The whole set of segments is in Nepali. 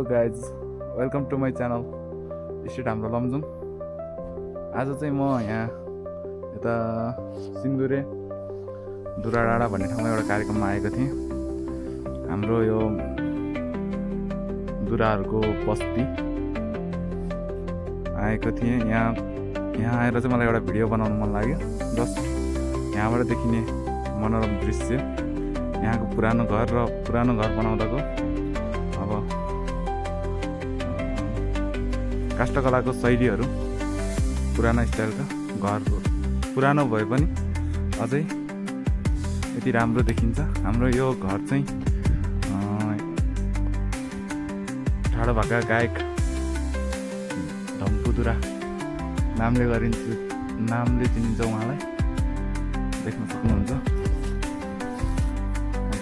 Guys, welcome to my channel state हाम्रो लमजुङ। आज चाहिँ म यहाँ यता सिन्दुरे दुरा डाँडा भन्ने ठाउँमा एउटा कार्यक्रममा आएको थिएँ। हाम्रो यो दुराहरूको बस्ती आएको थिएँ। यहाँ आएर चाहिँ मलाई एउटा भिडियो बनाउनु मन लाग्यो। जस्ट यहाँबाट देखिने मनोरम दृश्य, यहाँको पुरानो घर बनाउँदाको अब काष्ठकलाको शैलीहरू, पुरानो स्टाइलका घरको पुरानो भए पनि अझै यति राम्रो देखिन्छ। हाम्रो यो घर चाहिँ ठाडो भाका गायक धम्पुदुरा नामले चिनिन्छ। उहाँलाई देख्न सक्नुहुन्छ।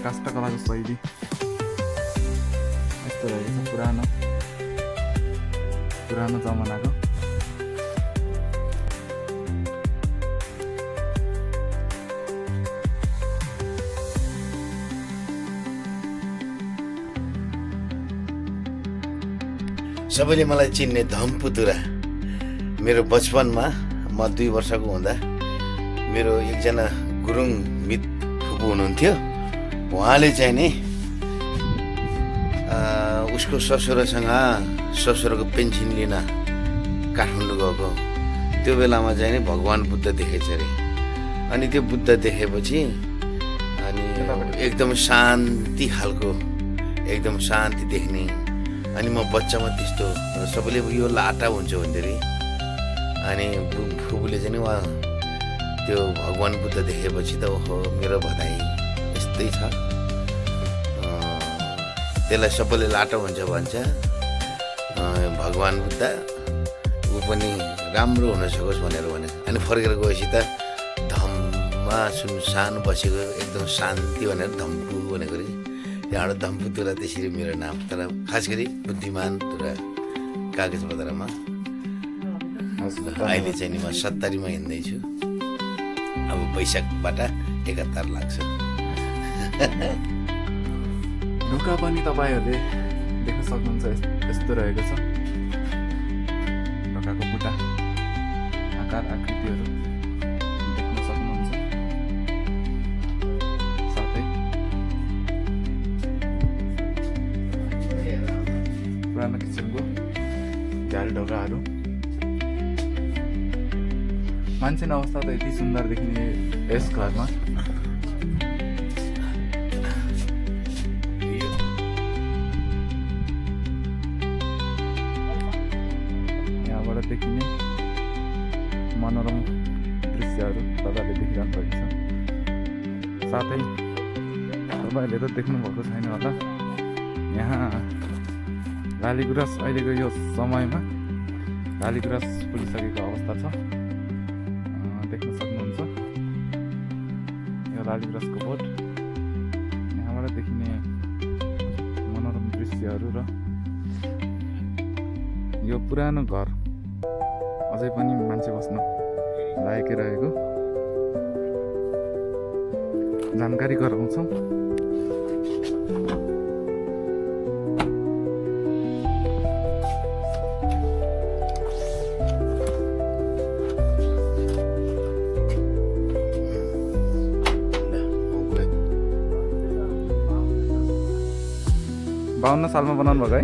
काष्ठकलाको शैली यस्तो रहेको छ, पुरानो जमानाको। सबैले मलाई चिन्ने धम्पुदुरा। मेरो बचपनमा म 2 वर्षको हुँदा मेरो एकजना गुरुङ मित फुपू हुनुहुन्थ्यो। उहाँले चाहिँ नि उसको ससुरको पेन्सन लिन काठमाडौँ गएको। त्यो बेलामा चाहिँ नि भगवान् बुद्ध देखेछ अरे। अनि त्यो बुद्ध देखेपछि अनि एकदम शान्ति खालको, एकदम शान्ति देख्ने। अनि म बच्चामा त्यस्तो सबैले यो लाटा हुन्छ भन्दाखेरि, अनि फुपूले चाहिँ नि उहाँ त्यो भगवान् बुद्ध देखेपछि त ओहो मेरो बधाई यस्तै छ, त्यसलाई सबैले लाटो हुन्छ भन्छ। भगवान् बुद्ध ऊ पनि राम्रो हुन सकोस् भनेर भने। अनि फर्केर गएपछि त धम्मा सुनसान बसेको एकदम शान्ति भनेर धम्पु भनेको रे। त्यहाँबाट धम्पुदुरा त्यसरी मेरो नाम। तर खास गरी बुद्धिमान तुरा कागज पत्रमा। अहिले चाहिँ नि म 70मा हिँड्दैछु। अब वैशाखबाट 71 लाग्छ। ढुक्का पनि तपाईँहरूले देख्न सक्नुहुन्छ, यस्तो रहेको छ। ढोकाको बुट्टा आकार आकृतिहरू देख्न सक्नुहुन्छ। साथै पुरानो किसिमको झ्याल ढोकाहरू। मान्छे अवस्था त यति सुन्दर देखिने यस घरमा। यहाँबाट देखिने मनोरम दृश्यहरू तपाईँहरूले देखिरहनु भएको छ। साथै तपाईँहरूले त देख्नुभएको छैन होला, यहाँ लालीगुराँस अहिलेको यो समयमा लालीगुराँस फुलिसकेको अवस्था छ। देख्न सक्नुहुन्छ यो लालीगुराँसको बोट। यहाँबाट देखिने मनोरम दृश्यहरू र यो पुरानो घर अझै पनि मान्छे बस्न लायकै रहेको जानकारी गराउँछौँ। बाउन्न सालमा बनाउनु भएको है।